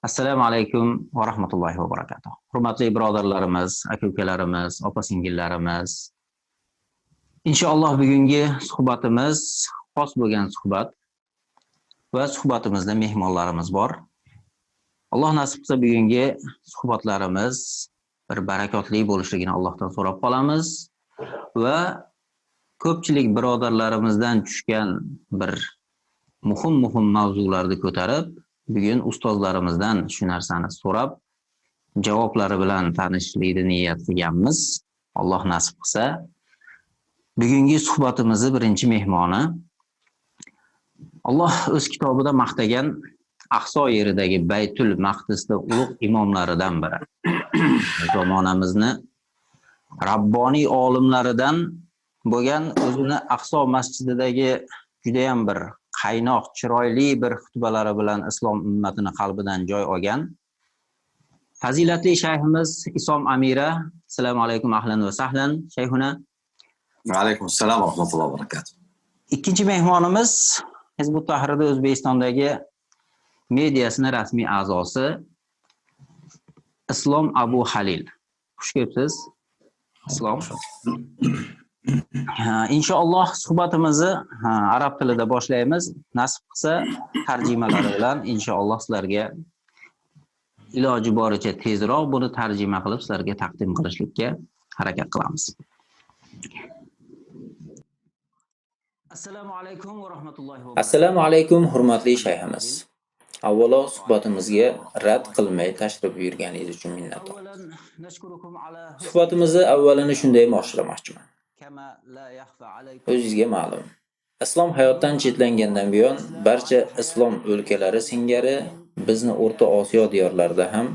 Assalomu alaykum va rahmatullohi va barakatuh. Hurmatli birodarlarimiz, aka-ukalarimiz, opa-singillarimiz. Inshaalloh bugungi suhbatimiz xos bo'lgan suhbat va suhbatimizda mehmonlarimiz bor. Alloh nasib qilsa bugungi suhbatlarimiz bir barakotli bo'lishligini Allohdan so'rab qolamiz va ko'pchilik birodarlarimizdan tushgan bir muhim mavzularni ko'tarib, bugun ustozlarimizdan shu narsani so'rab, javoblari bilan tanishishlikni niyat qilganmiz. Alloh nasib qilsa, bugungi suhbatimizni birinchi mehmoni Alloh o'z kitobida maqtagan Aqso yeridagi Baytul Maqdisda ulug' imomlaridan biri. Zamonamizni Rabboniy olimlaridan bo'lgan o'zini Aqso masjididagi juda ham bir qaynoq, chiroyli bir xutbalari bilan islom ummatini qalbidan joy olgan fazilatli shayximiz Isom Amira. Assalomu alaykum, ahlan va sahlan shayxuna. Va alaykum assalom va rahmatullohi va barakatuh. Ikkinchi mehmonimiz Hizbut Tahrirda O'zbekistondagi mediasini rasmiy a'zosi Islom Abu Halil. Xush kelibsiz. Islom. Inshaalloh suhbatimizni arab tilida boshlaymiz. Nasib qilsa tarjimalari bilan inshaalloh sizlarga iloji boricha tezroq buni tarjima qilib sizlarga taqdim qilishlikka harakat qilamiz. Assalomu alaykum va rahmatullohi va barakatuh. Assalomu alaykum hurmatli shayximiz. Avvalo suhbatimizga rad qilmay tashrif buyurganingiz uchun minnatdor. Suhbatimizni avvalini shunday boshlamoqchiman. O'zingizga ma'lum, islom hayotdan chetlangandan buyon barcha islom o'lkalari singari bizni O'rta Osiyo diyorlarida ham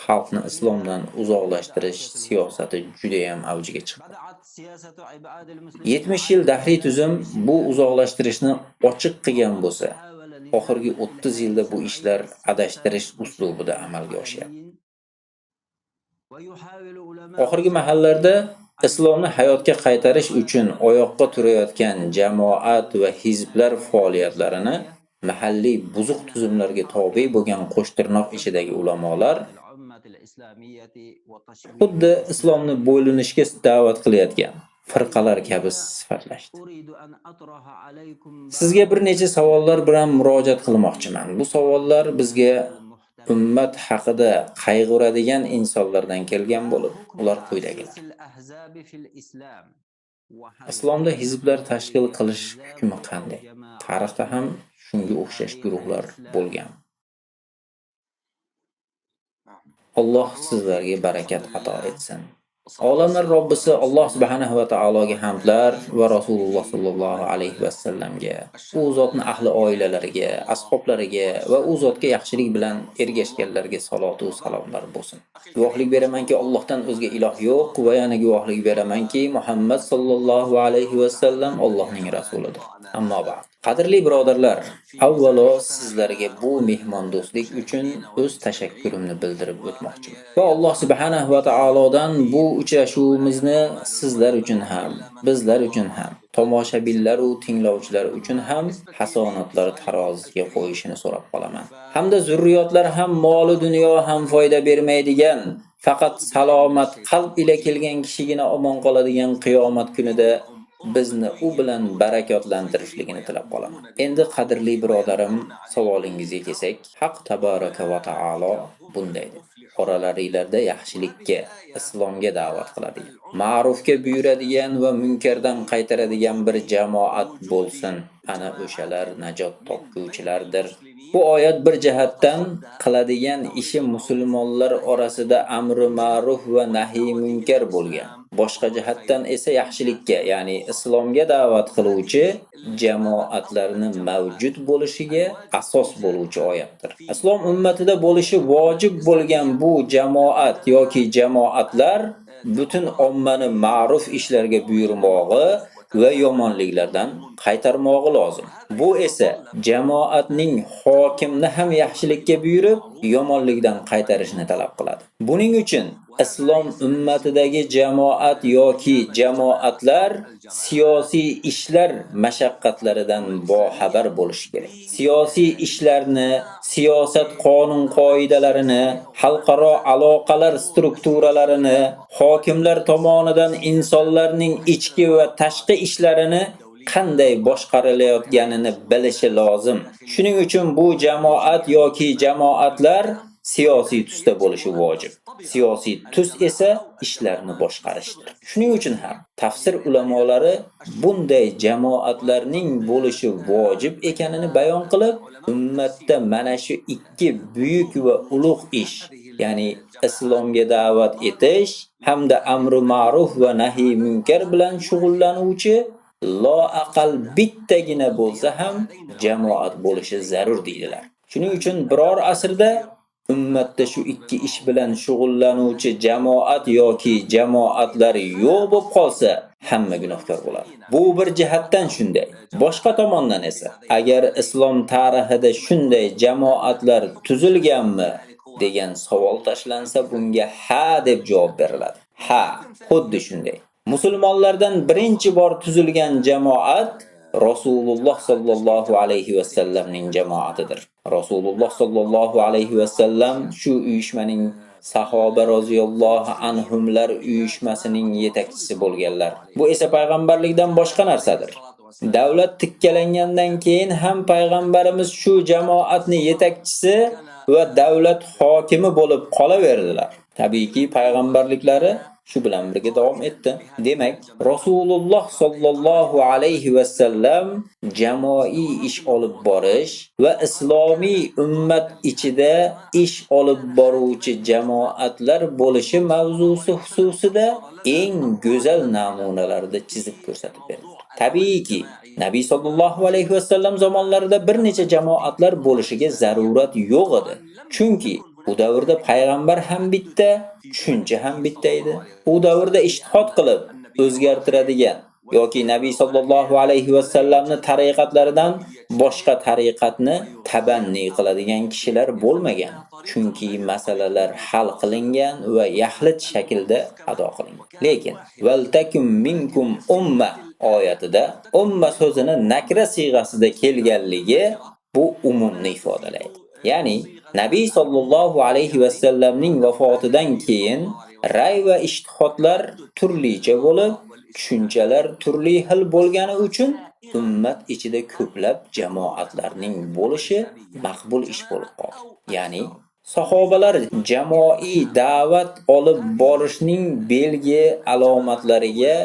xalqni islomdan uzoqlashtirish siyosati juda ham avjiga chiqdi. 70 yil dahriy tuzum bu uzoqlashtirishni ochiq qilgan bo'lsa, oxirgi 30 yilda bu ishlar adashtirish uslubida amalga oshyapti. Oxirgi mahallarda islomni hayotga qaytarish uchun oyoqqa turayotgan jamoat va hizblar faoliyatlarini mahalliy buzuq tuzumlarga tobe bo'lgan qo'shtirnoq ichidagi ulamolar xuddi islomni bo'linishga da'vat qilayotgan firqalar kabi sifatlashdi. Sizga bir necha savollar bilan murojaat qilmoqchiman. Bu savollar bizga ummat haqida qayg'uradigan insonlardan kelgan bo'lib, ular quyidagilar. Islomda hizblar tashkil qilish hukmi qanday? Tarixda ham shunga o'xshash guruhlar bo'lgan. Alloh sizlarga barakat ato etsin. Olamlar Robbisi Alloh subhanahu va taologa hamdlar va Rasululloh sallallohu alayhi va sallamga, u zotning ahli oilalariga, ashablariga va u zotga yaxshilik bilan ergashganlarga salatu va salomlar bo'lsin. Guvohlik beramanki, Allohdan o'zga iloh yo'q va yana guvohlik beramanki, Muhammad sallallohu alayhi va sallam Allohning rasulidir. Ammo ba'd. Qadrli birodarlar, avvalo sizlarga bu mehmondo'stlik uchun o'z tashakkurimni bildirib o'tmoqchiman. Va Alloh subhanahu va taolodan bu uchrashuvimizni sizlar uchun ham, bizlar uchun ham, tomoshabinlar va tinglovchilar uchun ham hasonatlar taroziga qo'yishini so'rab qolaman. Hamda zurriyotlar ham moli dunyo ham foyda bermaydigan, faqat salomat qalb ila kelgan kishigina omon qoladigan qiyomat kunida bizni u bilan barakotlantirishligini tilab qolaman. Endi qadrli birodarim, savolingizga kelsak, Haq tabaraka va taolo bunday dedi. Oralaringizda yaxshilikka, islomga da'vat qiladigan, ma'rufga buyuradigan va munkardan qaytaradigan bir jamoat bo'lsin. Ana o'shalar najot topguvchilardir. Bu oyat bir jihatdan qiladigan ishi musulmonlar orasida amri ma'ruf va nahiy munkar bo'lgan. Boshqa jihatdan esa yaxshilikka, ya'ni islomga da'vat qiluvchi jamoatlarni mavjud bo'lishiga asos bo'luvchi oyatdir. Islom ummatida bo'lishi vojib bo'lgan bu jamoat yoki jamoatlar butun ommani ma'ruf ishlarga buyurmog'i va yomonliklardan qaytarmog'i lozim. Bu esa jamoatning hokimni ham yaxshilikka buyurib, yomonlikdan qaytarishni talab qiladi. Buning uchun islom ummatidagi jamoat yoki jamoatlar siyosiy ishlar mashaqqatlaridan boxabar bo'lishi kerak. Siyosiy ishlarni, siyosat qonun qoidalarini, xalqaro aloqalar strukturalarini, hokimlar tomonidan insonlarning ichki va tashqi ishlarini qanday boshqarilayotganini bilishi lozim. Shuning uchun bu jamoat yoki jamoatlar siyosiy tusda bo'lishi vojib. Siyosiy tus esa ishlarni boshqarishdir. Shuning uchun ham tafsir ulamolari bunday jamoatlarning bo'lishi vojib ekanini bayon qilib, ummatda mana shu ikki buyuk va ulug' ish, ya'ni islomga da'vat etish hamda amri ma'ruf va nahi munkar bilan shug'ullanuvchi loaqal bittagina bo'lsa ham jamoat bo'lishi zarur deydilar. Shuning uchun biror asrda ummatda shu ikki ish bilan shug'ullanuvchi jamoat yoki jamoatlar yo'q bo'lib qolsa, hamma gunohkor bo'ladi. Bu bir jihatdan shunday. Boshqa tomondan esa, agar islom tarixida shunday jamoatlar tuzilganmi degan savol tashlansa, bunga ha deb javob beriladi. Ha, xuddi shunday. Musulmonlardan birinchi bor tuzilgan jamoat Rasululloh sallallohu alayhi va sallamning jamoatidir. Rasululloh sallallohu alayhi va sallam shu uyushmaning sahoba roziyallohu anhumlar uyushmasining yetakchisi bo'lganlar. Bu esa payg'ambarlikdan boshqa narsadir. Davlat tikkalangandan keyin ham payg'ambarimiz shu jamoatni yetakchisi va davlat hokimi bo'lib qolaverdilar. Tabiiyki payg'ambarliklari shu bilan birga davom etdi. Demak, Rasululloh sallallohu alayhi va sallam jamoiy ish olib borish va islomiy ummat ichida ish olib boruvchi jamoatlar bo'lishi mavzusi xususida eng go'zal namunalarda chizib ko'rsatib berdi. Tabiiyki, Nabiy sallallohu alayhi va sallam zamonlarida bir necha jamoatlar bo'lishiga zarurat yo'q edi. Chunki u davrda payg'ambar ham bitta, tushuncha ham bitta edi. U davrda ijtihod qilib o'zgartiradigan yoki Nabiy sallallohu alayhi va sallamni tariqatlaridan boshqa tariqatni tabanni qiladigan kishilar bo'lmagan. Chunki masalalar hal qilingan va yaxlit shaklda ado qilingan. Lekin valtakum minkum umma oyatida umma so'zini nakra siyg'asida kelganligi bu umumni ifodalaydi. Ya'ni Nabiy sallallohu alayhi va sallamning vafotidan keyin ray va ijtihodlar turlicha bo'lib, tushunchalar turli xil bo'lgani uchun ummat ichida ko'plab jamoatlarning bo'lishi maqbul ish bo'lib qoldi. Ya'ni sahobalar jamoiy da'vat olib borishning belgi alomatlariga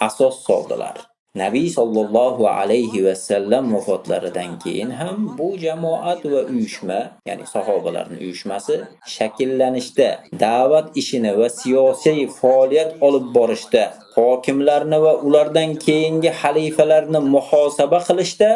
asos soldilar. Nabiy sallallohu alayhi va sallam vafotlaridan keyin ham bu jamoat va uyushma, ya'ni sahobalarning uyushmasi shakllanishda, da'vat ishini va siyosiy faoliyat olib borishda, hokimlarni va ulardan keyingi xalifalarni muhosaba qilishda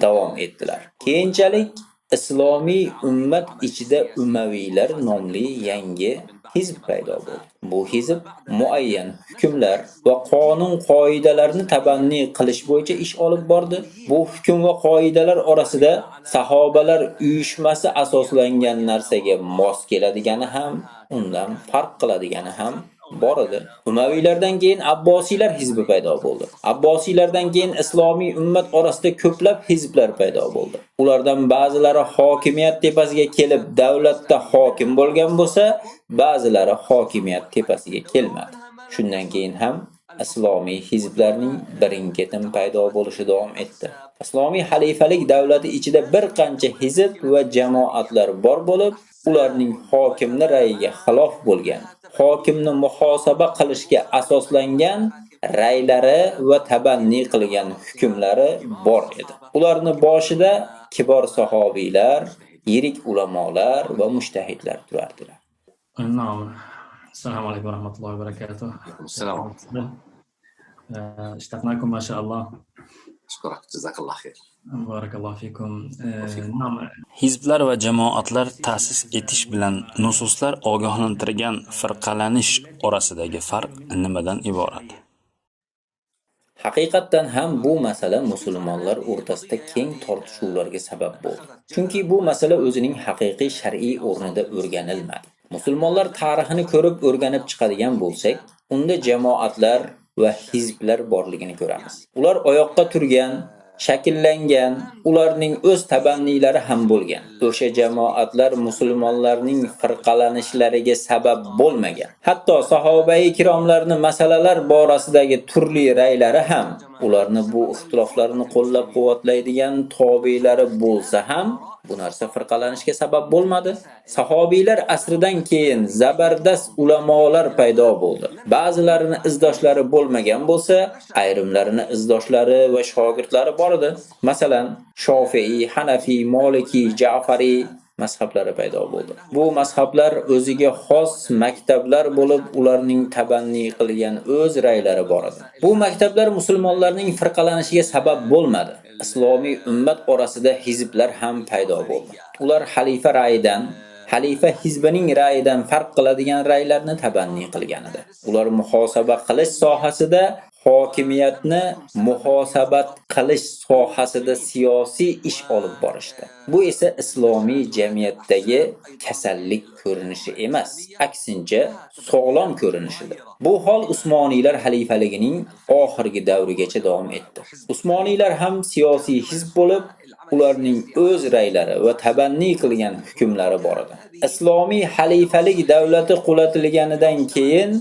davom etdilar. Keyinchalik islomiy ummat ichida Umaviylar nomli yangi hizb paydo bo'ldi. Bu hizb muayyan hukmlar va qonun qoidalarni tabanni qilish bo'yicha ish olib bordi. Bu hukm va qoidalar orasida sahobalar uyushmasi asoslangan narsaga mos keladigani ham, undan farq qiladigani ham bor edi. Umaviylardan keyin Abbosiylar hizbi paydo bo'ldi. Abbosiylardan keyin islomiy ummat orasida ko'plab hizblar paydo bo'ldi. Ulardan ba'zilari hokimiyat tepasiga kelib davlatda hokim bo'lgan bo'lsa, ba'zilari hokimiyat tepasiga kelmadi. Shundan keyin ham islomiy hizblarning birin-ketin paydo bo'lishi davom etdi. Islomiy xalifalik davlati ichida bir qancha hizb va jamoatlar bor bo'lib, ularning hokimning rayiga xilof bo'lgan, hokimni muhosaba qilishga asoslangan raylari va tabanni qilgan hukmlari bor edi. Ularning boshida kibor sahobiylar, yirik ulamolar va mujtahidlar turardilar. Assalomu alaykum va rahmatullohi va barakatuh. السلام. اشتقناكم ما شاء الله. أشكرك جزاك الله خير. Barakallohu fikum. Hizblar va jamoatlar ta'sis etish bilan nususlar ogohlantirgan firqalanish orasidagi farq nimadan iborat? Haqiqatan ham bu masala musulmonlar o'rtasida keng tortishuvlarga sabab bo'ldi. Chunki bu masala o'zining haqiqiy shar'iy o'rnida o'rganilmadi. Musulmonlar tarixini ko'rib o'rganib chiqadigan bo'lsak, unda jamoatlar va hizblar borligini ko'ramiz. Ular oyoqqa turgan, shakllangan, ularning o'z tabannilari ham bo'lgan. O'sha jamoatlar musulmonlarning firqalanishlariga sabab bo'lmagan. Hatto sahobai kiromlarning masalalar borasidagi turli raylari ham ularni bu ixtiloflarni qo'llab-quvvatlaydigan tobeilari bo'lsa ham bu narsa firqalanishga sabab bo'lmadi. Sahobiylar asridan keyin zabardast ulamolar paydo bo'ldi. Ba'zilarini izdoshlari bo'lmagan bo'lsa, ayrimlarini izdoshlari va shogirdlari bor edi. Masalan, Shofi'i, Hanafi, Maliki, Ja'fari mazhablari paydo bo'ldi. Bu mazhablar o'ziga xos maktablar bo'lib, ularning tabanni qilgan o'z raylari bor edi. Bu maktablar musulmonlarning firqalanishiga sabab bo'lmadi. Islomiy ummat orasida hizblar ham paydo bo'ldi. Ular xalifa hizbining rayidan farq qiladigan raylarni tabanni qilgan edi. Ular muhosaba qilish sohasida hokimiyatni muhosabat qilish sohasida siyosiy ish olib borishdi. Bu esa islomiy jamiyatdagi kasallik ko'rinishi emas, aksincha sog'lom ko'rinishidir. Bu hol Usmoniylar xalifaligining oxirgi davrigacha davom etdi. Usmoniylar ham siyosiy hizb bo'lib, ularning o'z raylari va tabanni qilgan hukmlari bor edi. Islomiy xalifalik davlati qulatilganidan keyin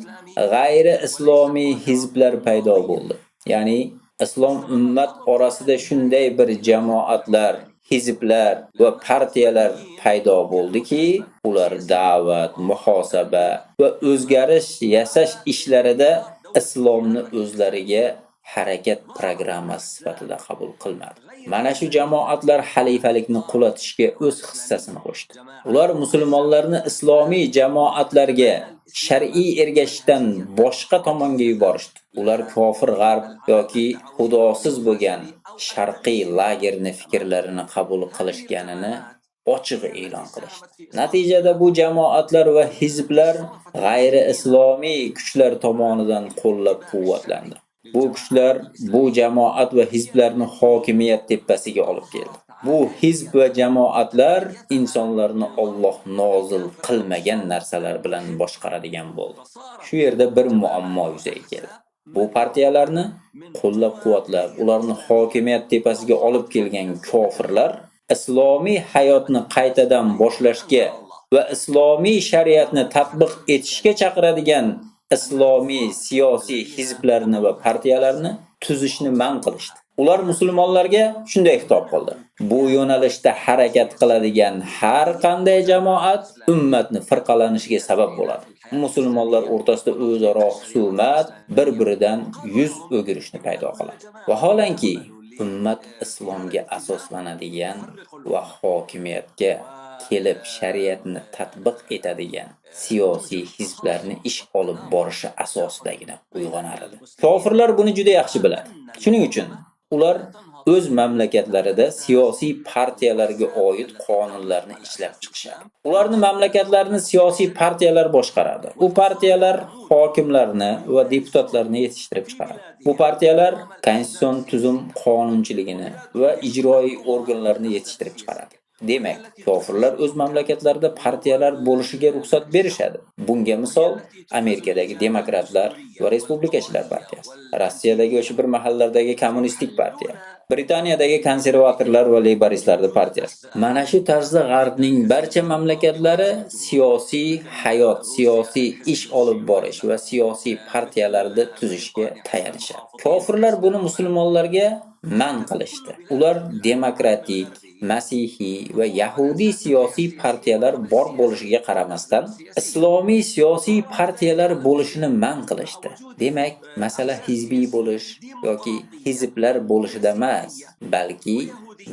g'ayri islomiy hizblar paydo bo'ldi. Ya'ni islom ummat orasida shunday bir jamoatlar, hizblar va partiyalar paydo bo'ldiki, ular da'vat, muhosaba va o'zgarish yasash ishlarida islomni o'zlariga harakat programmasi sifatida qabul qilmadi. Mana shu jamoatlar xalifalikni qulatishga o'z hissasini qo'shdi. Ular musulmonlarni islomiy jamoatlarga shar'iy ergashishdan boshqa tomonga yuborishdi. Ular kofir g'arb yoki xudosiz bo'lgan sharqiy lagerni fikrlarini qabul qilishganini ochiq e'lon qilishdi. Natijada bu jamoatlar va hizblar g'ayri islomiy kuchlar tomonidan qo'llab-quvvatlandi. Bu kuchlar bu jamoat va hizblarni hokimiyat tepasiga olib keldi. Bu hizb va jamoatlar insonlarni Alloh nozil qilmagan narsalar bilan boshqaradigan bo'ldi. Shu yerda bir muammo yuzaga keldi. Bu partiyalarni qo'llab-quvvatlab, ularni hokimiyat tepasiga olib kelgan kofirlar islomiy hayotni qaytadan boshlashga va islomiy shariatni tatbiq etishga chaqiradigan islomiy siyosiy hizblarni va partiyalarni tuzishni man qilishdi. Ular musulmonlarga shunday xitob qildi: bu yo'nalishda harakat qiladigan har qanday jamoat ummatni firqalanishiga sabab bo'ladi. Musulmonlar o'rtasida o'zaro husumat, bir-biridan yuz o'girishni paydo qiladi. Vaholanki ummat islomga asoslanadigan va hokimiyatga kelib shariatni tatbiq etadigan siyosiy hizblarni ish olib borishi asosidagina uyg'onar edi. Kofirlar buni juda yaxshi biladi. Shuning uchun ular o'z mamlakatlarida siyosiy partiyalarga oid qonunlarni ishlab chiqishadi. Ularning mamlakatlarini siyosiy partiyalar boshqaradi. Bu partiyalar hokimlarni va deputatlarni yetishtirib chiqaradi. Bu partiyalar konstitutsion tuzum qonunchiligini va ijroiy organlarni yetishtirib chiqaradi. Demak, kofirlar o'z mamlakatlarida partiyalar bo'lishiga ruxsat berishadi. Bunga misol Amerikadagi demokratlar va respublikachilar partiyasi, Rossiyadagi o'sha bir mahallardagi kommunistik partiya, Britaniyadagi konservatorlar va laboristlar partiyasi. Mana shu tarzda G'arbning barcha mamlakatlari siyosiy hayot, siyosiy ish olib borish va siyosiy partiyalarni tuzishga tayanishadi. Kofirlar buni musulmonlarga man qilishdi. Ular demokratik, masihiy va yahudiy siyosiy partiyalar bor bo'lishiga qaramasdan, islomiy siyosiy partiyalar bo'lishini man qilishdi. Demak, masala hizbiy bo'lish yoki hizblar bo'lishida emas, balki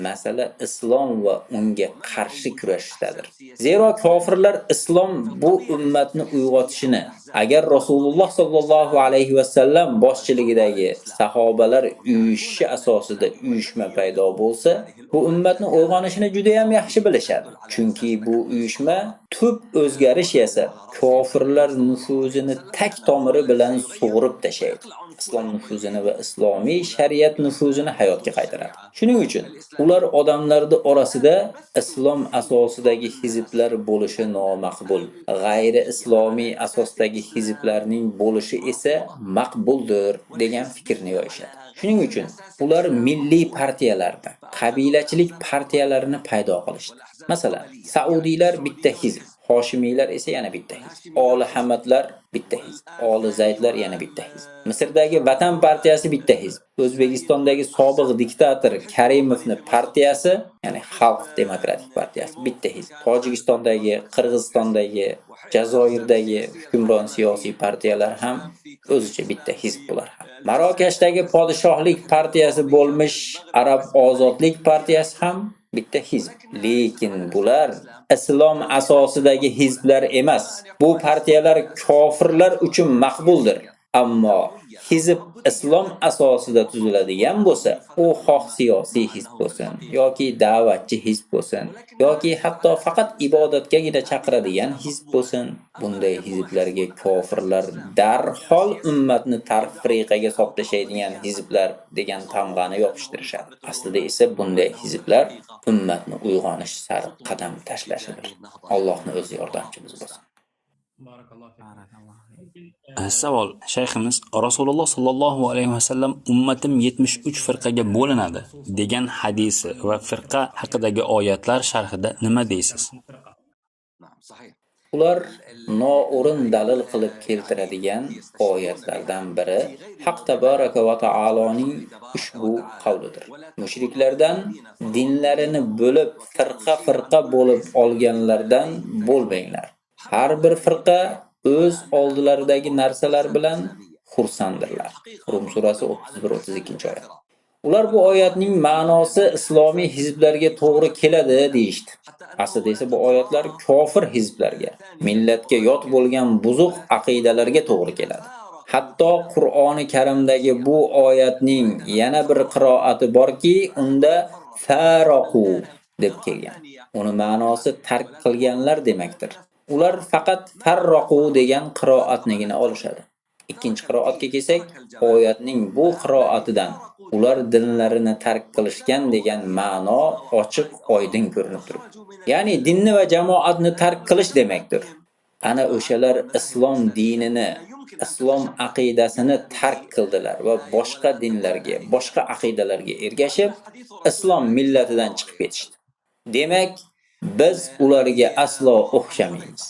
masala islom va unga qarshi kurashishdadir. Zero kofirlar islom bu ummatni uyg'otishini, agar Rasululloh sallallohu alayhi va sallam boshchiligidagi sahobalar uyushishi asosida uyushma paydo bo'lsa, bu ummatni uyg'onishini juda ham yaxshi bilishadi. Chunki bu uyushma tub o'zgarish yasab, kofirlar nufuzini tak tomiri bilan sug'urib tashlaydi. islom nufuzini va islomiy shariat nufuzini hayotga qaytaradi. Shuning uchun ular odamlarning orasida islom asosidagi hizblar bo'lishi nomaqbul, g'ayri islomiy asosdagi hizblarning bo'lishi esa maqbuldir degan fikrni yoyishadi. Shuning uchun ular milliy partiyalarda, qabilachilik partiyalarini paydo qilishdi. Masalan, Saudiylar bitta hizb, Hoshimiylar esa yana bitta hizb, Oli Hamadlar bitta hizb, Oli Zaydlar yana bitta hizb. Misrdagi Vatan partiyasi bitta hizb, O'zbekistondagi sobiq diktator Karimovning partiyasi, ya'ni Xalq demokratik partiyasi bitta hizb. Tojikistondagi, Qirg'izistondagi, Jazoirdagi hukmron siyosiy partiyalar ham o'zicha bitta hizb bular ham. Marokashdagi podshohlik partiyasi bo'lmish Arab ozodlik partiyasi ham bitta hizb. Lekin bular islom asosidagi hizblar emas. Bu partiyalar kofirlar uchun maqbuldir. Ammo hizb islom asosida tuziladigan bo'lsa, u xoh siyosiy hizb bo'lsin, yoki da'vatchi hizb bo'lsin, yoki hatto faqat ibodatgagina chaqiradigan hizb bo'lsin, bunday hizblarga kofirlar darhol ummatni tafriqaga soqtashadigan hizblar degan tamg'ani yopishtirishadi. Aslida esa bunday hizblar ummatni uyg'onish sari qadam tashlashidir. Allohning o'zi yordamchimiz bo'lsin. Savol: Shayximiz Rasululloh sallallohu alayhi vasallam ummatim 73 firqaga bo'linadi degan hadisi va firqa haqidagi oyatlar sharhida nima deysiz? Ular noo'rin dalil qilib keltiradigan oyatlardan biri Haq tabaraka va taoloning ushbu qavlidir. Mushriklardan dinlarini bo'lib firqa bo'lib olganlardan bo'lmanglar. Har bir firqa o'z oldilaridagi narsalar bilan xursanddirlar. Rum surasi 31-32-oyat. Ular bu oyatning ma'nosi islomiy hizblarga to'g'ri keladi deyishdi. Aslida esa bu oyatlar kofir hizblarga, millatga yot bo'lgan buzuq aqidalarga to'g'ri keladi. Hatto Qur'oni Karimdagi bu oyatning yana bir qiroati borki, unda faraqu deb kelgan. Uni ma'nosi tark qilganlar demakdir. Ular faqat farraqu degan qiroatnigina olishadi. Ikkinchi qiroatga kelsak, oyatning bu qiroatidan ular dinlarini tark qilishgan degan ma'no ochiq oydin ko'rinib turibdi. Ya'ni dinni va jamoatni tark qilish demakdir. Ana o'shalar islom dinini, islom aqidasini tark qildilar va boshqa dinlarga, boshqa aqidalarga ergashib, islom millatidan chiqib ketishdi. Demak, biz ularga aslo o'xshamaymiz.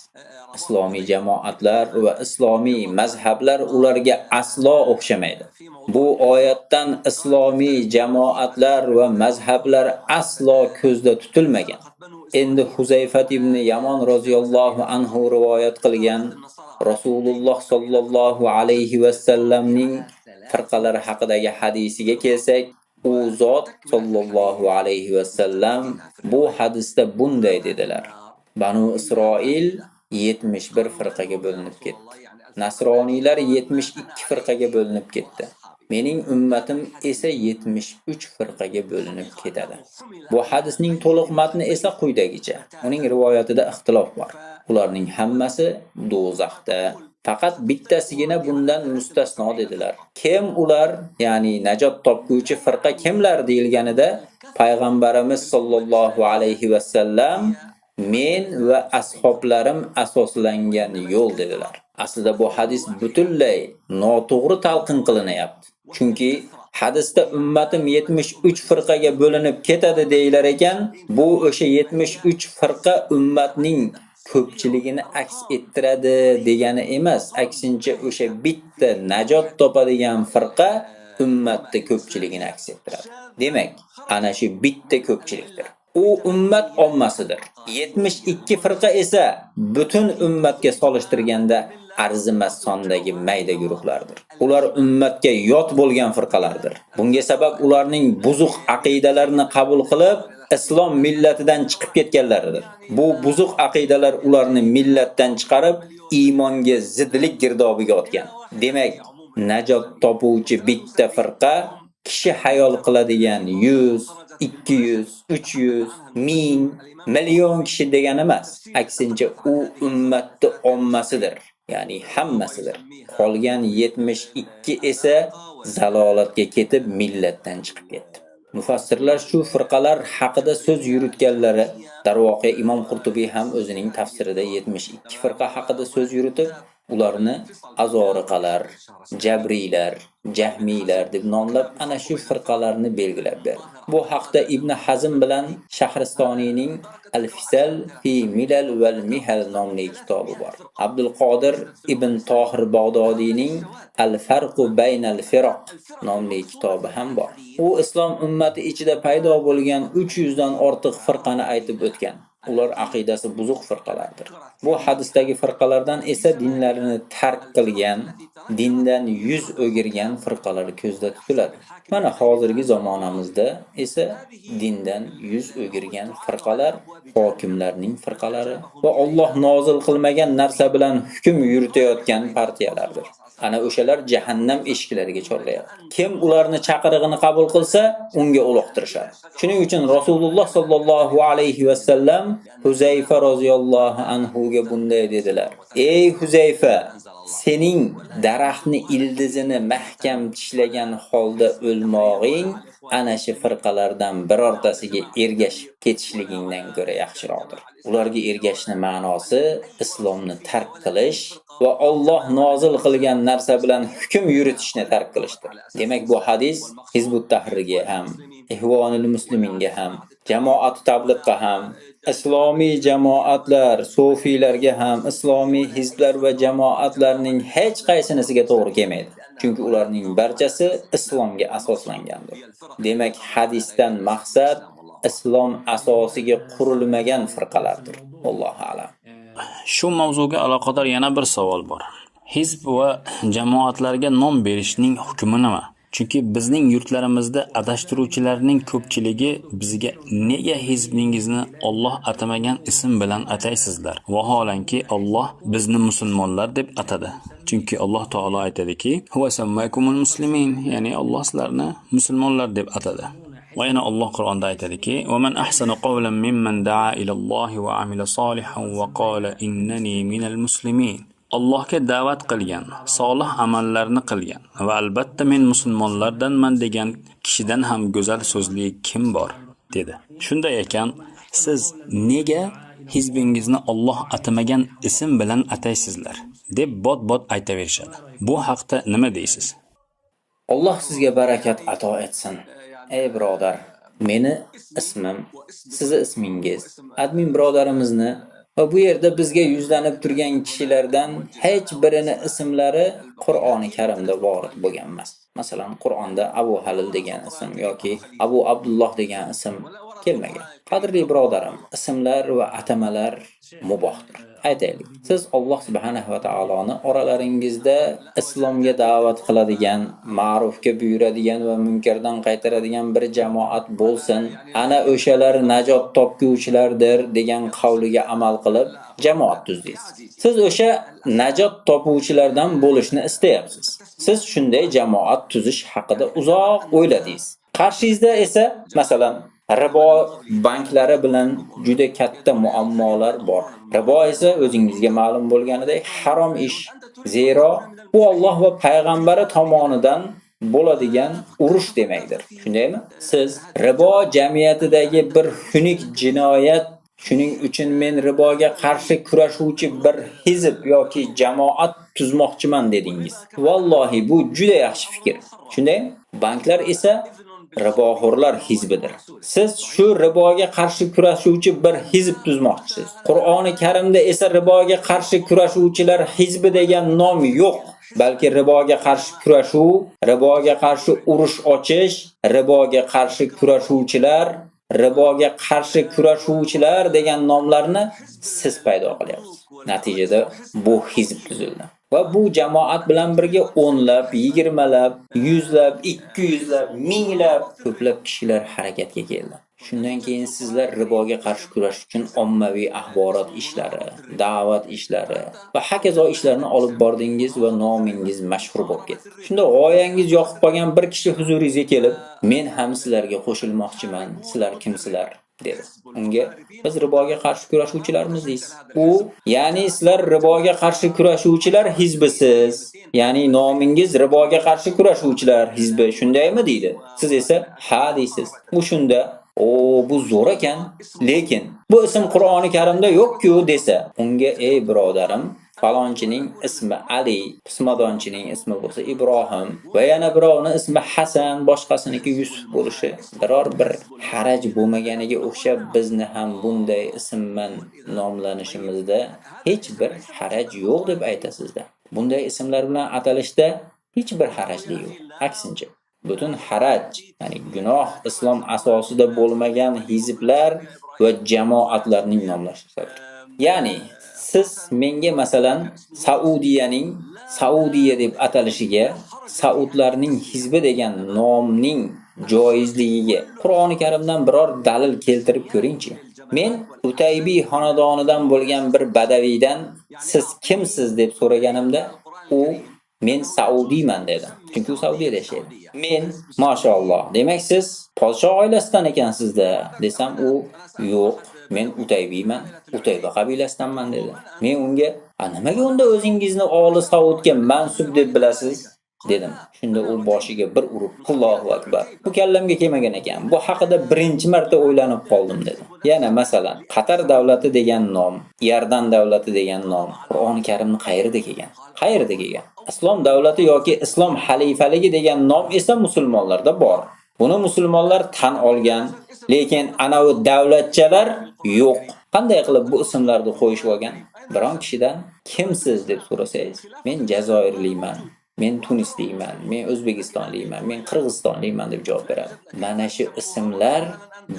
Islomiy jamoatlar va islomiy mazhablar ularga aslo o'xshamaydi. Bu oyatdan islomiy jamoatlar va mazhablar aslo ko'zda tutilmagan. Endi Huzayfat ibn Yamon roziyallohu anhu rivoyat qilgan Rasululloh sallallohu alayhi va sallamning firqalar haqidagi hadisiga kelsak, u zot sallallohu alayhi va sallam bu hadisda bunday dedilar: Banu Isroil 71 firqaga bo'linib ketdi. Nasroniylar 72 firqaga bo'linib ketdi. Mening ummatim esa 73 firqaga bo'linib ketadi. Bu hadisning to'liq matni esa quyidagicha. Uning rivoyatida ixtilof bor. Ularning hammasi do'zaxda. Faqat bittasigina bundan mustasno dedilar. Kim ular? Ya'ni najot topguvchi firqa kimlar deyilganida payg'ambarimiz sollallohu alayhi va sallam men va ashoblarim asoslangan yo'l dedilar. Aslida bu hadis butunlay noto'g'ri talqin qilinyapti. Chunki hadisda ummatim 73 firqaga bo'linib ketadi deyilar ekan, bu o'sha 73 firqa ummatning ko'pchiligini aks ettiradi degani emas, aksincha o'sha bitta najot topadigan firqa ummatda ko'pchiligini aks ettiradi. Demak, ana shu bitta ko'pchilikdir. U ummat ommasidir. 72 firqa esa butun ummatga solishtirganda arzimas sondagi mayda guruhlardir. Ular ummatga yot bo'lgan firqalardir. Bunga sabab ularning buzuq aqidalarini qabul qilib, islom millatidan chiqib ketganlaridir. Bu buzuq aqidalar ularni millatdan chiqarib, iymonga zidlik girdobiga otgan. Demak, najot topuvchi bitta firqa kishi hayol qiladigan 100, 200, 300, 1000, million kishi degani emas. Aksincha u ummatning ommasidir. ya'ni hammasidir. Qolgan 72 esa zalolatga ketib millatdan chiqib ketdi. Mufassirlar shu firqalar haqida so'z yuritganlari, darvoqe Imom Qurtubiy ham o'zining tafsirida 72 firqa haqida so'z yuritib, ularni azoriqalar, jabriylar, jahmiylar deb nomlab ana shu firqalarni belgilab berdi. Bu haqda Ibn Hazm bilan Shahristonining Al-Fisal fi Milal val Mihal nomli kitobi bor. Abdul Qodir ibn Tohir Bag'dodiyning Al-Farqu baynal Firaq nomli kitobi ham bor. U islom ummati ichida paydo bo'lgan 300 dan ortiq firqani aytib o'tgan. Ular aqidasi buzuq firqalardir. Bu hadisdagi firqalardan esa dinlarini tark qilgan, dindan yuz o'girgan firqalar ko'zda tutiladi. Mana hozirgi zamonamizda esa dindan yuz o'girgan firqalar hokimlarning firqalari va Alloh nozil qilmagan narsa bilan hukm yuritayotgan partiyalardir. Ana o'shalar jahannam eshiklariga chorlayapti. Kim ularni chaqirig'ini qabul qilsa, unga uloqtirishadi. Shuning uchun Rasululloh sallallohu alayhi va sallam Huzayfa roziyallohu anhu ga bunday dedilar: "Ey Huzayfa, sening daraxtni ildizini mahkam tishlagan holda o'lmog'ing ana shu firqalardan birortasiga ergashib ketishligingdan ko'ra yaxshiroqdir." Ularga ergashishning ma'nosi islomni tark qilish va Alloh nozil qilgan narsa bilan hukm yuritishni tark qilishdir. Demak, bu hadis Hizbut Tahrirga ham, Ihvonul Musliminga ham, Jamoat Tabliqqa ham, islomiy jamoatlar, sufiylarga ham, islomiy hizblar va jamoatlarning hech qaysinisiga to'g'ri kelmaydi. Chunki ularning barchasi islomga asoslangandir. Demak, hadisdan maqsad islom asosiga qurilmagan firqalardir. Allohu a'lam. Shu mavzuga aloqador yana bir savol bor. Hizb va jamoatlarga nom berishning hukmi nima? Chunki bizning yurtlarimizda adashtiruvchilarning ko'pchiligi bizga nega hizbingizni Alloh atamagan ism bilan ataysizlar? Vaholanki Alloh bizni musulmonlar deb atadi. Chunki Alloh taolo aytadiki: "Huva sammaykumul muslimin", ya'ni Alloh sizlarni musulmonlar deb atadi. Va yana Alloh Qur'onda aytadiki: "Va man ahsanu qawlan mimman da'a ila Allohi va amila solihan va qala innani minal muslimin." Allohga da'vat qilgan, solih amallarni qilgan va albatta men musulmonlardanman degan kishidan ham go'zal so'zli kim bor, dedi. Shunday ekan, siz nega hizbingizni Alloh atamagan ism bilan ataysizlar, deb bot-bot aytaverishadi. Bu haqda nima deysiz? Alloh sizga barakat ato etsin. Ey birodar, meni ismim, sizni ismingiz, admin birodarimizni va bu yerda bizga yuzlanib turgan kishilardan hech birini ismlari Qur'oni Karimda vorid bo'lgan emas. Masalan, Qur'onda Abu Halil degan ism yoki Abu Abdulloh degan ism kelmagan. Qadrli birodarim, ismlar va atamalar mubohdir. Aytaylik, siz Alloh subhanahu va taoloni oralaringizda islomga da'vat qiladigan, ma'rufga buyuradigan va munkardan qaytaradigan bir jamoat bo'lsin, ana o'shalar najot topguvchilardir degan qavliga amal qilib jamoat tuzdingiz. Siz o'sha najot topuvchilardan bo'lishni istayapsiz. Siz shunday jamoat tuzish haqida uzoq o'yladingiz. Qarshingizda esa, masalan, ribo banklari bilan juda katta muammolar bor. Ribo esa o'zingizga ma'lum bo'lganidek harom ish. Zero bu Alloh va payg'ambari tomonidan bo'ladigan urush demakdir. Shundaymi? Siz ribo jamiyatidagi bir xunuk jinoyat, shuning uchun men riboga qarshi kurashuvchi bir hizb yoki jamoat tuzmoqchiman dedingiz. Vallohi bu juda yaxshi fikr. Shundaymi? Banklar esa riboxo'rlar hizbidir. Siz shu riboga qarshi kurashuvchi bir hizb tuzmoqchisiz. Qur'oni Karimda esa riboga qarshi kurashuvchilar hizbi degan nom yo'q. Balki riboga qarshi kurashuv, riboga qarshi urush ochish, riboga qarshi kurashuvchilar, riboga qarshi kurashuvchilar degan nomlarni siz paydo qilyapsiz. Natijada bu hizb tuzildi. Va bu jamoat bilan birga o'nlab, 20lab, 100lab, 200lab, minglab ko'plab kishilar harakatga keldi. Shundan keyin sizlar riboga qarshi kurash uchun ommaviy axborot ishlari, da'vat ishlari va hokazo ishlarni olib bordingiz va nomingiz mashhur bo'lib ketdi. Shunda g'oyangiz yoqib qolgan bir kishi huzuringizga kelib, "Men ham sizlarga qo'shilmoqchiman. Sizlar kimsizlar?" dedi. Unga biz riboga qarshi kurashuvchilarmiz deysiz. U, ya'ni sizlar riboga qarshi kurashuvchilar hizbisiz. Ya'ni nomingiz riboga qarshi kurashuvchilar hizbi, shundaymi deydi. Siz esa ha deysiz. U shunda bu zo'r ekan, lekin bu ism Qur'oni Karimda yo'q-ku desa, unga ey birodarim, falonchining ismi Ali, pismadonchining ismi bo'lsa Ibrohim va yana birovning ismi Hasan, boshqasiniki Yusuf bo'lishi biror bir haraj bo'lmaganiga o'xshab bizni ham bunday ism bilan nomlanishimizda hech bir haraj yo'q deb aytasizda. Bunday ismlar bilan atalishda hech bir harajlik yo'q. Aksincha, butun haraj, ya'ni gunoh islom asosida bo'lmagan hizblar va jamoatlarning nomlashlaridir. Ya'ni siz menga masalan Saudiya deb atalishiga, Saudlarning hizbi degan nomning joizligiga Qur'oni Karimdan biror dalil keltirib ko'ringchi. Men Utaybiy xonadonidan bo'lgan bir badaviydan siz kimsiz deb so'raganimda, u men Saudiyman dedi. Chunki u Saudiyada yashaydi. Men, mashalloh, demak siz podshoh oilasidan ekansiz-da desam, u yo'q, men Utaybiyman, Utayba qabilasidanman dedi. Men unga, nimaga unda o'zingizni Oli Saudga mansub deb bilasiz? dedim. Shunda u boshiga bir urib, Allohu akbar. Bu kallamga kelmagan ekan. Bu haqida birinchi marta o'ylanib qoldim dedi. Yana masalan, Qatar davlati degan nom, Yardan davlati degan nom Qur'oni Karimni qayerida kelgan? Qayerida kelgan? Islom davlati yoki islom xalifaligi degan nom esa musulmonlarda bor. Buni musulmonlar tan olgan, lekin anavi davlatchalar yo'q. Qanday qilib bu ismlarni qo'yishib olgan? Biron kishidan kimsiz deb so'rasangiz, men Jazoirliman, men Tunisliman, men O'zbekistonliman, men Qirg'izistonliman deb javob beradi. Mana shu ismlar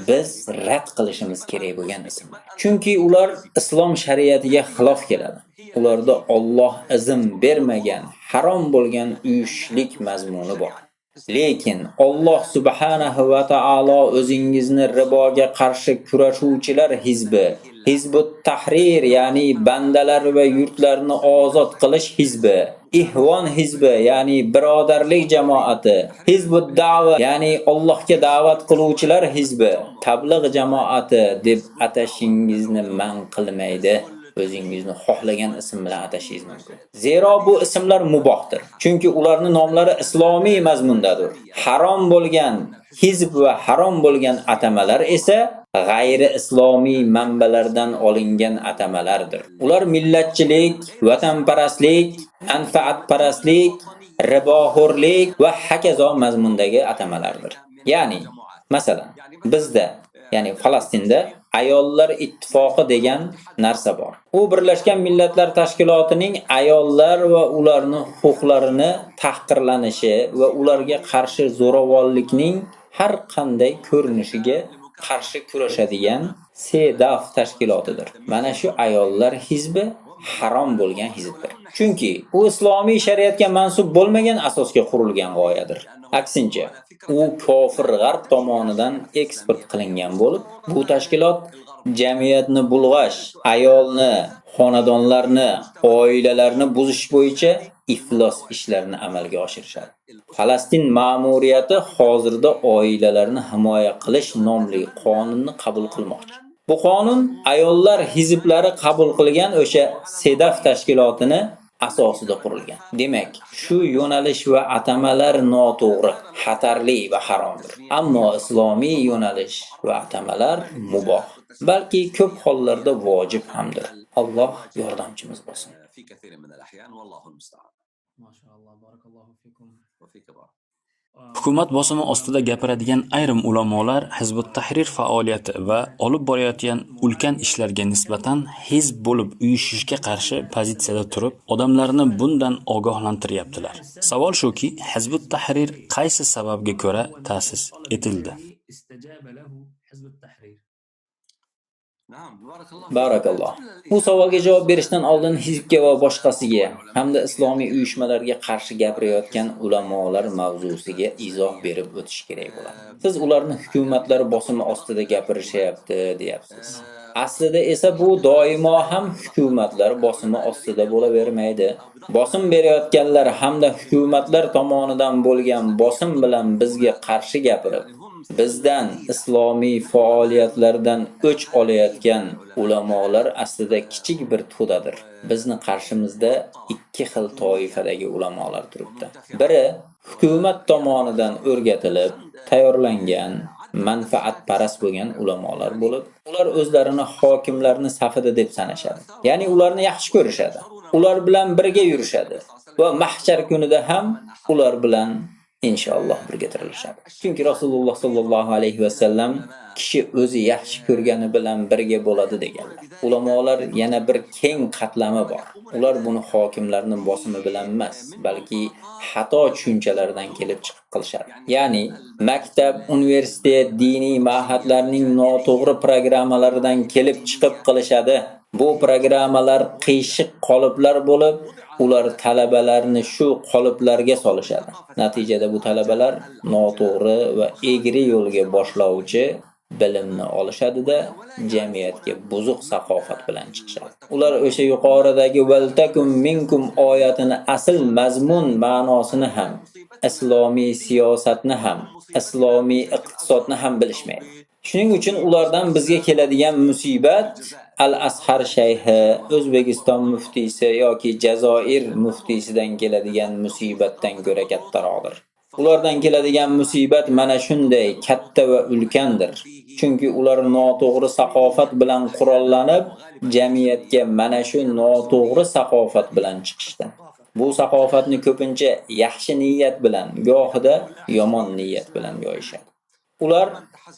biz rad qilishimiz kerak bo'lgan ismlar. Chunki ular islom shariatiga xilof keladi. Ularda Alloh izn bermagan, harom bo'lgan uyushlik mazmuni bor. Lekin Alloh subhanahu va taolo o'zingizni riboga qarshi kurashuvchilar hizbi, Hizbut Tahrir, ya'ni bandalar va yurtlarni ozod qilish hizbi, Ihvon hizbi, ya'ni birodarlik jamoati, Hizbut Da'va, ya'ni Allohga da'vat qiluvchilar hizbi, Tabligh jamoati deb atashingizni man qilmaydi. O'zingizni xohlagan ism bilan atashingiz mumkin. Zero bu ismlar mubohdir. Chunki ularning nomlari islomiy mazmundadir. Harom bo'lgan hizb va harom bo'lgan atamalar esa g'ayri islomiy manbalardan olingan atamalardir. Ular millatchilik, vatanparastlik, manfaatparastlik, riboxo'rlik va hokazo mazmundagi atamalardir. Ya'ni, masalan, bizda, ya'ni Falastinda ayollar ittifoqi degan narsa bor. U Birlashgan Millatlar Tashkilotining ayollar va ularning huquqlarini tahqirlanishi va ularga qarshi zo'ravonlikning har qanday ko'rinishiga qarshi kurashadigan SEDAF tashkilotidir. Mana shu ayollar hizbi harom bo'lgan hizbdir. Chunki u islomiy shariatga mansub bo'lmagan asosga qurilgan g'oyadir. Aksincha, u kofir g'arb tomonidan eksport qilingan bo'lib, bu tashkilot jamiyatni bulg'ash, ayolni, xonadonlarni, oilalarni buzish bo'yicha iflos ishlarini amalga oshirishadi. Falastin ma'muriyati hozirda oilalarni himoya qilish nomli qonunni qabul qilmoqchi. Bu qonun ayollar hizblari qabul qilgan o'sha SEDAF tashkilotini asosida qurilgan. Demak, shu yo'nalish va atamalar noto'g'ri, xatarli va haromdir. Ammo islomiy yo'nalish va atamalar muboh, balki ko'p hollarda vojib hamdir. Alloh yordamchimiz bo'lsin. في كثير من الأحيان والله المستعان. Mashallah, barakallohu fikum. وفيك بارك. Hukumat bosimi ostida gapiradigan ayrim ulamolar Hizbut Tahrir faoliyati va olib borayotgan ulkan ishlarga nisbatan hizb bo'lib uyushishga qarshi pozitsiyada turib, odamlarni bundan ogohlantiryaptilar. Savol shuki, Hizbut Tahrir qaysi sababga ko'ra ta'sis etildi? استجاب له حزب التحرير. نعم بارك الله. Barakalloh. Bu savolga javob berishdan oldin hizbga va boshqasiga hamda islomiy uyushmalarga qarshi gapirayotgan ulamolar mavzusiga izoh berib o'tish kerak bo'ladi. Siz ularni hukumatlar bosimi ostida gapirishyapti, deyapsiz. Aslida esa bu doimo ham hukumatlar bosimi ostida bo'lavermaydi. Bosim berayotganlar hamda hukumatlar tomonidan bo'lgan bosim bilan bizga qarshi gapirib, bizdan islomiy faoliyatlardan o'ch olayotgan ulamolar aslida kichik bir to'dadir. Bizni qarshimizda ikki xil toifadagi ulamolar turibdi. Biri hukumat tomonidan o'rgatilib, tayyorlangan, manfaatparast bo'lgan ulamolar bo'lib, ular o'zlarini hokimlarni safida deb sanashadi. Ya'ni ularni yaxshi ko'rishadi. Ular bilan birga yurishadi va mahshar kunida ham ular bilan inshaalloh birga tirilishadi. Chunki Rasululloh sallallohu alayhi va sallam kishi o'zi yaxshi ko'rgani bilan birga bo'ladi deganlar. Ulamolar yana bir keng qatlami bor. Ular buni hokimlarning bosimi bilan emas, balki xato tushunchalardan kelib chiqib qilishadi. Ya'ni maktab, universitet, diniy ma'hadlarning noto'g'ri programmalaridan kelib chiqib qilishadi. Bu programmalar qiyshiq qoliplar bo'lib, ular talabalarni shu qoliplarga solishadi. Natijada bu talabalar noto'g'ri va egri yo'lga boshlovchi bilimni olishadi-da, jamiyatga buzuq saqofat bilan chiqishadi. Ular o'sha yuqoridagi valtakum minkum oyatini asl mazmun ma'nosini ham, islomiy siyosatni ham, islomiy iqtisodni ham bilishmaydi. Shuning uchun ulardan bizga keladigan musibat Al-Azhar shayxi, O'zbekiston muftiysi yoki Jazoir muftiysidan keladigan musibatdan ko'ra kattaroqdir. Ulardan keladigan musibat mana shunday katta va ulkandir. Chunki ular noto'g'ri saqofat bilan qurollanib, jamiyatga mana shu noto'g'ri saqofat bilan chiqishdi. Bu saqofatni ko'pincha yaxshi niyat bilan, gohida yomon niyat bilan yoyishadi. Ular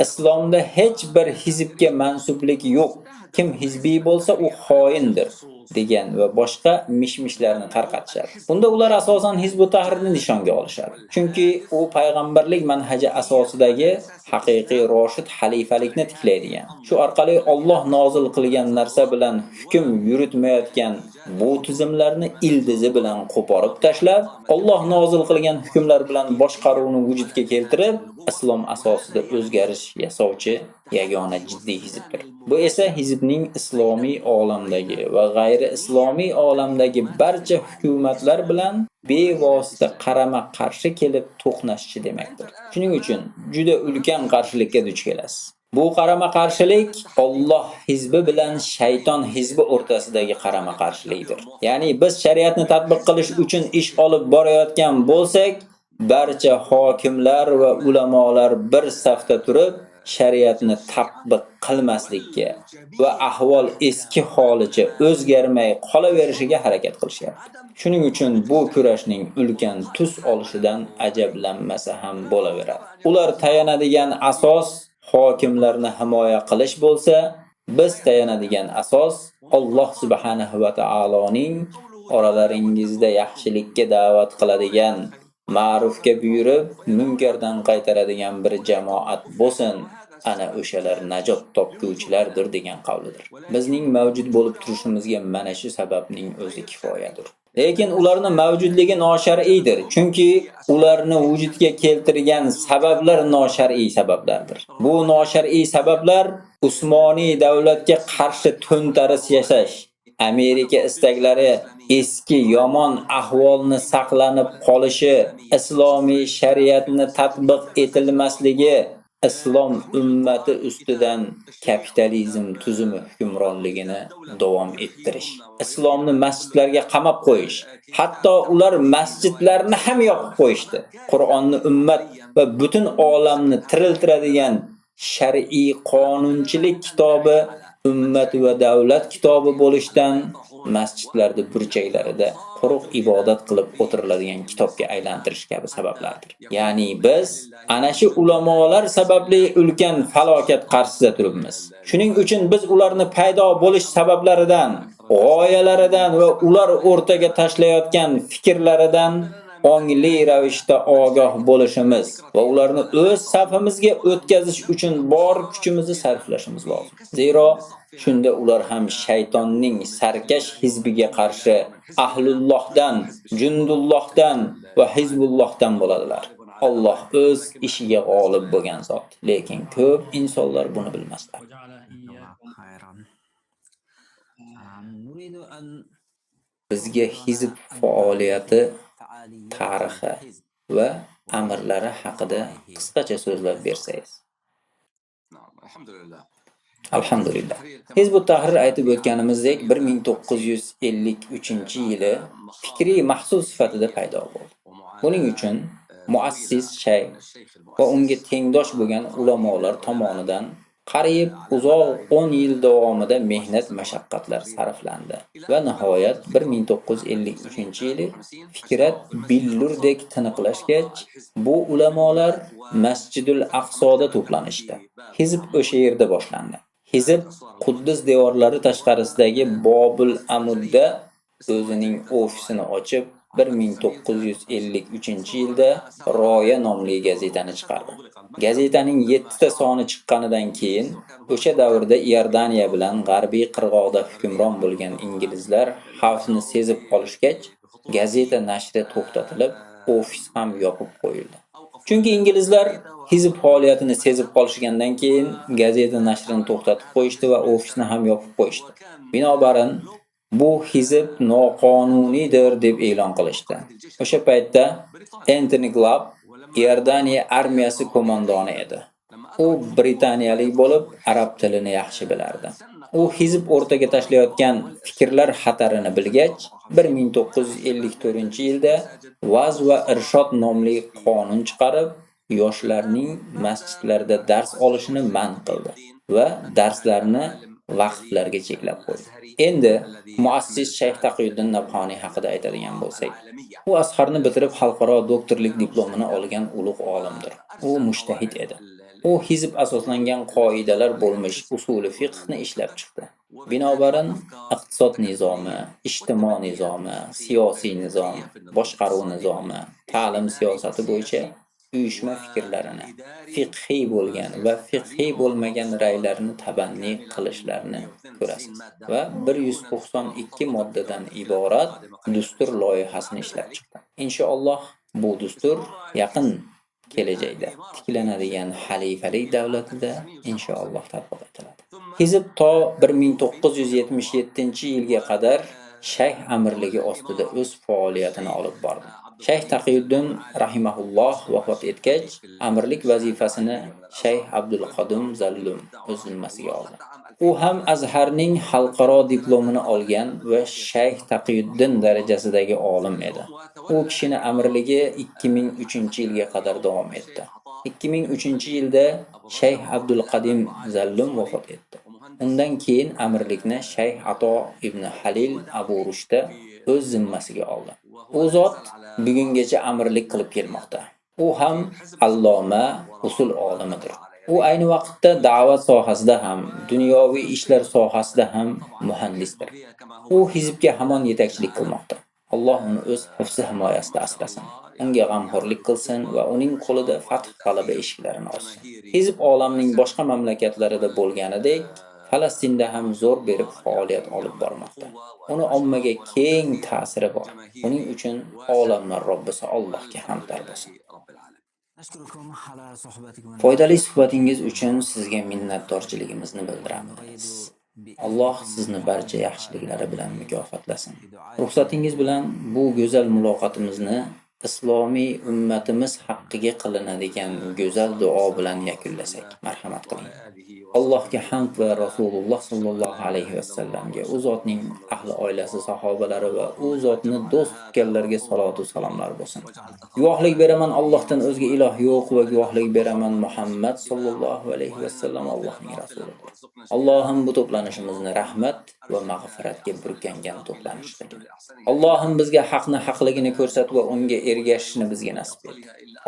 islomda hech bir hizbga mansublik yo'q. Kim hizbiy bo'lsa u xoindir degan va boshqa mishmishlarni tarqatishadi. Bunda ular asosan Hizbut Tahrirni nishonga olishadi. Chunki u payg'ambarlik manhaji asosidagi haqiqiy roshid xalifalikni tiklaydigan. Shu orqali Alloh nozil qilgan narsa bilan hukm yuritmayotgan bu tizimlarni ildizi bilan qo'porib tashlab, Alloh nozil qilgan hukmlar bilan boshqaruvni vujudga keltirib, islom asosida o'zgarish yasovchi yagona jiddiy hizbdir. Bu esa hizbning islomiy olamdagi va g'ayri islomiy olamdagi barcha hukumatlar bilan bevosita qarama-qarshi kelib to'qnashishi demakdir. Shuning uchun juda ulkan qarshilikka duch kelasiz. Bu qarama-qarshilik Alloh hizbi bilan shayton hizbi o'rtasidagi qarama-qarshilikdir. Ya'ni biz shariatni tatbiq qilish uchun ish olib borayotgan bo'lsak, barcha hokimlar va ulamolar bir safda turib shariatni tatbiq qilmaslikka va ahvol eski holicha o'zgarmay qolaverishiga harakat qilishyapti. Shuning uchun bu kurashning ulkan tus olishidan ajablanmasa ham bo'laveradi. Ular tayanadigan asos hokimlarni himoya qilish bo'lsa, biz tayanadigan asos Alloh subhanahu va taoloning oralaringizda yaxshilikka da'vat qiladigan, ma'rufga buyurib, munkardan qaytaradigan bir jamoat bo'lsin. Ana o'shalar najot topguvchilardir degan qavlidir. Bizning mavjud bo'lib turishimizga mana shu sababning o'zi kifoyadir. Lekin ularning mavjudligi noshar'iydir. Chunki ularni vujudga keltirgan sabablar noshar'iy sabablardir. Bu noshar'iy sabablar Usmoniy davlatga qarshi to'ntaris yasash, Amerika istaklari, eski yomon ahvolni saqlanib qolishi, islomiy shariatni tatbiq etilmasligi, islom ummati ustidan kapitalizm tuzumi hukmronligini davom ettirish, islomni masjidlarga qamab qo'yish, hatto ular masjidlarni ham yoqib qo'yishdi. Qur'onni ummat va butun olamni tiriltiradigan shar'iy qonunchilik kitobi ummat va davlat kitobi bo'lishdan masjidlarda burchaklarida quruq ibodat qilib o'tiriladigan kitobga aylantirish kabi sabablardir. Ya'ni biz ana shu ulamolar sababli ulkan falokat qarshisida turibmiz. Shuning uchun biz ularni paydo bo'lish sabablaridan, g'oyalaridan va ular o'rtaga tashlayotgan fikrlaridan ongli ravishda ogoh bo'lishimiz va ularni o'z safimizga o'tkazish uchun bor kuchimizni sarflashimiz lozim. Zero shunda ular ham shaytonning sarkash hizbiga qarshi ahlullohdan, jundullohdan va hizbullohdan bo'ladilar. Alloh o'z ishiga g'olib bo'lgan zot. Lekin ko'p insonlar buni bilmaslar. Bizga hizb faoliyati tarixi va amrlari haqida qisqacha so'zlab bersangiz. نعم الحمد لله. Alhamdulillah. Hizbut Tahrir aytib o'tganimizdek 1953-yili fikriy mahsul sifatida paydo bo'ldi. Buning uchun muassis shayx va unga tengdosh bo'lgan ulamolar tomonidan qariyb uzoq 10 yil davomida mehnat mashaqqatlar sarflandi va nihoyat 1953-yili fikrat billurdek tiniqlashgach, bu ulamolar Masjidul Aqsoda to'planishdi. Hizb o'sha yerda boshlandi. Hizb Quddus devorlari tashqarisidagi Bobul Amudda o'zining ofisini ochib 1953-yilda Roya nomli gazetani chiqardi. Gazetaning 7 ta soni chiqqanidan keyin o'sha davrda Iordaniya bilan g'arbiy qirg'oqda hukmron bo'lgan inglizlar xavfni sezib qolishgach, gazeta nashri to'xtatilib, ofis ham yopib qo'yildi. Chunki inglizlar hizb faoliyatini sezib qolishgandan keyin gazeta nashrini to'xtatib qo'yishdi va ofisni ham yopib qo'yishdi. Binobarin bu hizb noqonuniydir deb e'lon qilishdi. O'sha paytda Anthony Glob Iordaniya armiyasi qo'mondoni edi. U britaniyalik bo'lib, arab tilini yaxshi bilardi. U hizb o'rtaga tashlayotgan fikrlar xatarini bilgach, 1954-yilda Vaz va Irshod nomli qonun chiqarib, yoshlarning masjidlarda dars olishini man qildi va darslarni vaqflarga cheklab qo'ydi. Endi muassis Shayx Taqiyuddin Nabhoniy haqida aytadigan bo'lsak, u Azharni bitirib xalqaro doktorlik diplomini olgan ulug' olimdir. U mushtahid edi. U hizb asoslangan qoidalar bo'lmish usuli fiqhni ishlab chiqdi. Binobarin iqtisod nizomi, ijtimoiy nizomi, siyosiy nizom, boshqaruv nizomi, ta'lim siyosati bo'yicha uyushma fikrlarini, fiqhiy bo'lgan va fiqhiy bo'lmagan ra'ylarni tabanni qilishlarini ko'rasiz va 192 moddadan iborat dastur loyihasini ishlab chiqdi. Inshaalloh bu dastur yaqin kelajakda tiklanadigan xalifalik davlatida inshaalloh tatbiq etiladi. Hizb to 1977-yilga qadar shayx amirligi ostida o'z faoliyatini olib bordi. Shayx Taqiyuddin rahimahulloh vafot etgach, amirlik vazifasini Shayx Abdul Qodim Zallum o'z zimmasiga oldi. U ham Azharning xalqaro diplomini olgan va Shayx Taqiyuddin darajasidagi olim edi. U kishini amirligi 2003-yilga qadar davom etdi. 2003-yilda Shayx Abdul Qodim Zallum vafot etdi. Undan keyin amirlikni Shayx Ato ibn Halil Abu Rushda o'z zimmasiga oldi. U zot bugungacha amirlik qilib kelmoqda. U ham alloma, usul olimidir. U ayni vaqtda da'vat sohasida ham, dunyoviy ishlar sohasida ham muhandisdir. U hizbga hamon yetakchilik qilmoqda. Alloh uni o'z hifzi himoyasida asrasin. Unga g'amxo'rlik qilsin va uning qo'lida fath g'alaba eshiklarini ochsin. Hizb olamning boshqa mamlakatlarida bo'lganidek, Falastinda ham zo'r berib faoliyat olib bormoqda. Uni ommaga keng ta'siri bor. Uning uchun olamlar Robbisi Allohga hamdlar bo'lsin. Foydali suhbatingiz uchun sizga minnatdorchiligimizni bildiramiz. Alloh sizni barcha yaxshiliklari bilan mukofotlasin. Ruxsatingiz bilan bu go'zal muloqotimizni islomiy ummatimiz haqqiga qilinadigan go'zal duo bilan yakunlasak, marhamat qiling. Allohga hamd va Rasululloh sallallohu alayhi va sallamga, u zotning ahli oilasi, sahobalari va u zotni do'st tutganlarga salot va salomlar bo'lsin. Guvohlik beraman Allohdan o'zga iloh yo'q va guvohlik beraman Muhammad sallallohu alayhi va sallam Allohning rasulidir. Allohim bu to'planishimizni rahmat va mag'firatga burkangan to'planish qilgin. Allohim bizga haqni haqligini ko'rsat va unga ergashishni bizga nasib et.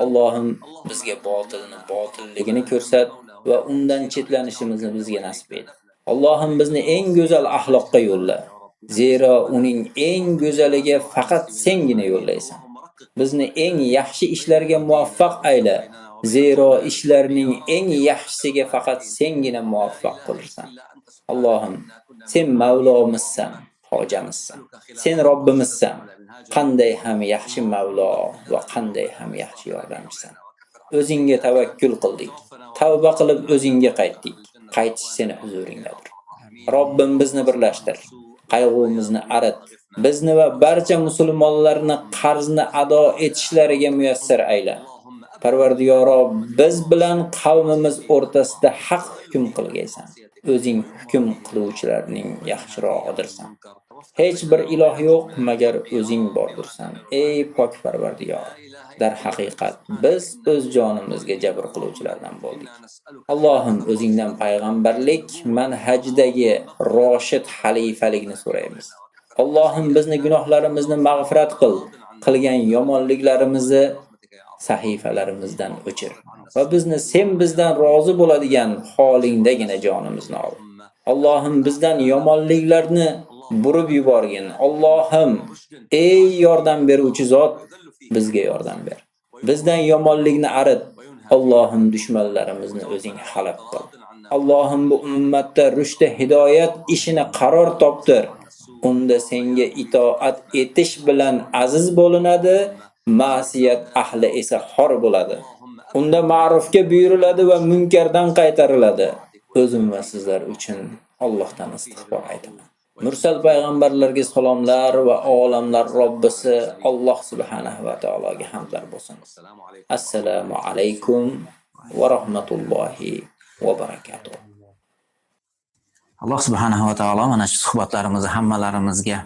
Allohim bizga botilni botilligini ko'rsat va undan chetlanishimizni bizga nasib et. Allohim bizni eng go'zal axloqqa yo'lla. Zero uning eng go'zaliga faqat sengina yo'llaysan. Bizni eng yaxshi ishlarga muvaffaq ayla. Zero ishlarning eng yaxshisiga faqat sengina muvaffaq qilursan. Allohim, sen Mavlomizsan, hojamizsan. Sen Robbimizsan. Qanday ham yaxshi Mavlo va qanday ham yaxshi yordamchisan. O'zingga tavakkul qildik. Tavba qilib o'zingga qaytdik. Qaytish seni huzuringdadir. Robbim bizni birlashtir. qayg'umizni arit. Bizni va barcha musulmonlarni qarzni ado etishlariga muyassar ayla. Parvardigoro, biz bilan qavmimiz o'rtasida haq hukm qilgaysan. O'zing hukm qiluvchilarning yaxshirog'idirsan. Hech bir iloh yo'q magar o'zing bordirsan. Ey pok Parvardigor, dar haqiqat biz o'z jonimizga jabr qiluvchilardan bo'ldik. Allohim, o'zingdan payg'ambarlik manhajdagi roshid xalifalikni so'raymiz. Allohim, bizni gunohlarimizni mag'firat qil, qilgan yomonliklarimizni sahifalarimizdan o'chir va bizni sen bizdan rozi bo'ladigan holingdagina jonimizni ol. Allohim, bizdan yomonliklarni burib yuborgin. Allohim, ey yordam beruvchi zot, bizga yordam ber. Bizdan yomonlikni arit. Allohim, dushmanlarimizni o'zing halok qil. Allohim, bu ummatda rushda hidoyat ishini qaror toptir. Unda senga itoat etish bilan aziz bo'linadi, ma'siyat ahli esa xor bo'ladi. Unda ma'rufga buyuriladi va munkardan qaytariladi. O'zim va sizlar uchun Allohdan istig'for aytaman. Mursal payg'ambarlarga salomlar va olamlar Robbisi Alloh subhanahu va taologa hamdlar bo'lsin. Assalomu alaykum va rahmatullohi va barakatuh. Alloh subhanahu va taolo mana shu suhbatlarimizni hammalarimizga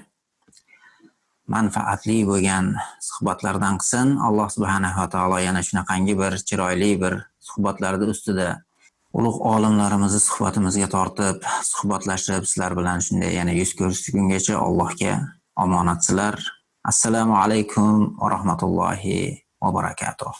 manfaatli bo'lgan suhbatlardan qilsin. Alloh subhanahu va taolo yana shunaqangi bir chiroyli bir suhbatlarda ustida ulug' olimlarimizni suhbatimizga tortib, suhbatlashib, sizlar bilan shunday yana yuz ko'rishgungacha Allohga omonatchilar. Assalomu alaykum va rahmatullohi va barakatuh.